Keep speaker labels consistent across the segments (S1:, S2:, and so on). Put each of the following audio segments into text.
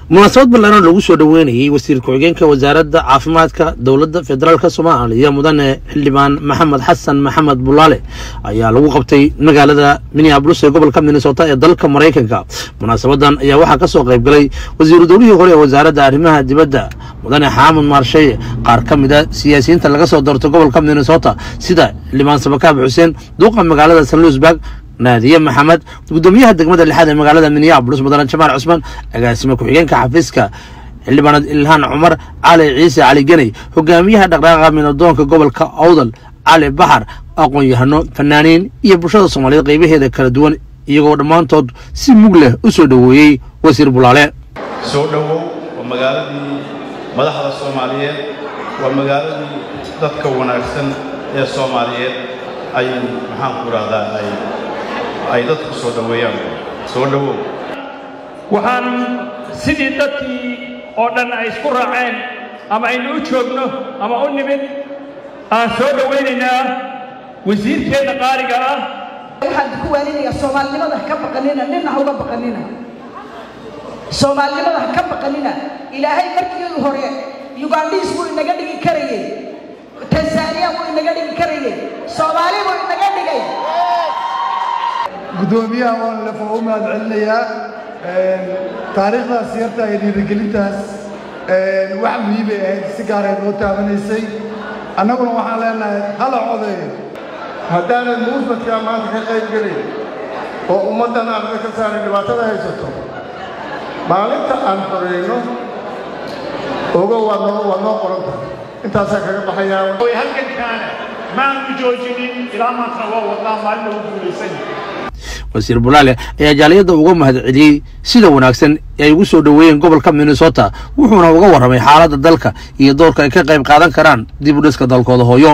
S1: munaasabad ballaaran lagu soo dhaweynayay wasiir ku-xigeenka wasaaradda caafimaadka dowladda federaalka Soomaaliya mudane xildhibaan Maxamed Xasan Maxamed Bulaale ayaa lagu qabtay magaalada Minneapolis ee gobolka Minnesota ee dalka Mareykanka. munaasabadan ayaa waxaa ka soo qayb galay wasiir dowlihii hore ee wasaaradda arrimaha dibadda mudane Xaamud Maarshay, qaar ka mid ah siyaasiyiinta laga soo doortay gobolka Minnesota sida xildhibaan Sabakaab Xuseen, duqa magaalada St. Louisburg نادية محمد قدوميها دقمة اللحاد مقالة مينيابوليس مدن جمال عثمان أقاسم كحيجين كحفيزك اللي بند إلهان عمر علي عيسى علي جني حكاميها دقراقة من الدون كقبل كأوضل علي بحر أقوى يهنو فنانين يبرشاد الصومالية قيبه هذا كردوان يقول مان تود سموله أسودوي وسير بلاله
S2: سودو ومقالة مدحض الصومالية ومقالة تتكون أحسن يا الصومالية أي محاكورة هذا ay dadku soo dhaweeyaan soo dhawo
S3: waxaan sidii dadkii oo dhan ay isku raaceen ama aynu u joogno ama u nimid aan soo dhaweynaynaa wasiirkeena qaaliga ah
S4: waxaan ku waalinayaa Soomaalnimada ka baqanina ninna uga baqanina Soomaalnimada ka baqanina ilaahay markii hore Ugandis wuu inaga dhigi karayay Tanzania wuu inaga dhigi karayay Soomaali wuu inaga dhigay
S5: gudoomiyaha oo la fahmaad cilmiya taariikhda siyarta ay dhiirigelintaas wax muhiim ah si gaar ah loo taabanaysay annaguna waxaan leenahay hal codeey hadana muusbadka maanta ka qayb galay oo ummadana aan ka saaray dhibaatada haysato maalinta aan qoreyno ogo wadno qoranta intaas kaga baxaya
S3: way halkan kaana ma aan joojinin ilaa maanta waa wadnaa maalin ugu guuleysan
S1: wasiir Bulaale ayaa jaaliyada uga mahadceliyay sida wanaagsan ay ugu soo dhaweeyeen gobolka Minnesota wuxuuna uga waramay xaaladda dalka iyo doorka ay ka qayb qaadan karaan dib u dhiska dalkooda hooyo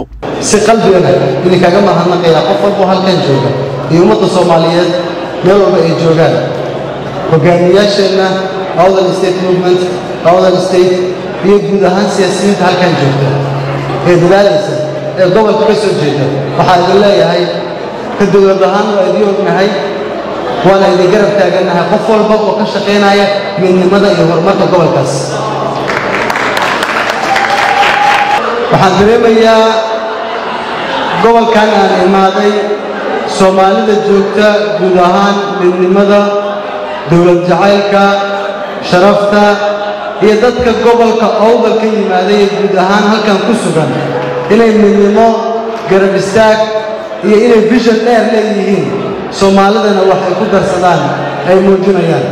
S6: si qalbiga in kaga mahadnaqaya qof walba halkan jooga iyo ummadda Soomaaliyeed meel walba ay joogaan hogaamiyaasheena Awdal State Movement Awdal State iyo guud ahaan siyaasiyiinta halkan joogta ee dadaalaysa ee gobolka ka soo jeeda waxaa idin leeyahay كدولة بهان وأديهم نهاي وأنا إذا جرب تاجنها قفل بق وكشقينا من مدى يهرمت قبل كاس وحضرنا يا قبل كان الماضي سومالي الجوكتا جودهان من مدى دولة جعلك شرفتا يدتك قبل كأول كلمة هذه جودهان هل كان كسبان إلى من ما جرب استاك iyo inay vision dheer leeyihiin Soomaalidana waxay ku darsadaan ay muujinayaan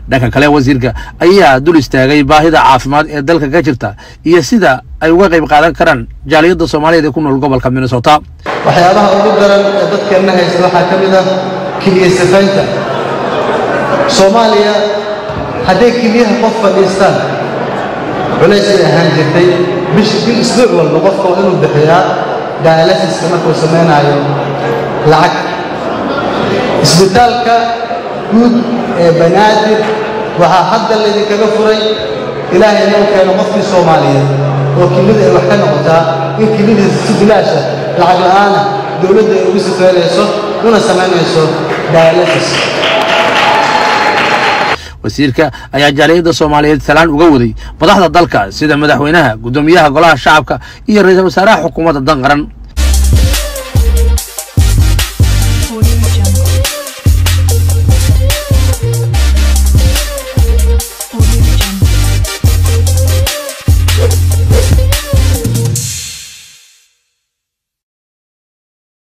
S1: dhanka kale wasiirka ayaa dul istaagay baahida caafimaad ee dalka ka jirta iyo sida ay uga qayb qaadan karaan jaaliyada Soomaaliyeed ee ku nool gobolka Minnesota
S6: waxyaabaha ugu daran ee dadkeena haysta waxaa ka mid ah kiliya safaynta Soomaaliya haddii kiliyaha qof fadhiistaan culays ay ahaan jirtay بالأسبوع والمقفة وإنه بحياة دايلاسيس كما كو سمينا يوم لعك اسبتالك جود بنادر وها حد الذي كغفري إلهي أنه كان مصري صوماليا وكلمة الوحكة نقطة إن كلمة السبلاشة لعك الآن دولة يوسف فيليسو دون سمينا يسو دايلاسيس
S1: wasiirka ayaa jaaliyada Soomaaliyeed salaan uga waday madaxda dalka sida madaxweynaha gudoomiyaha golaha shacabka iyo ra'iisul wasaaraha xukuumadda dan qaran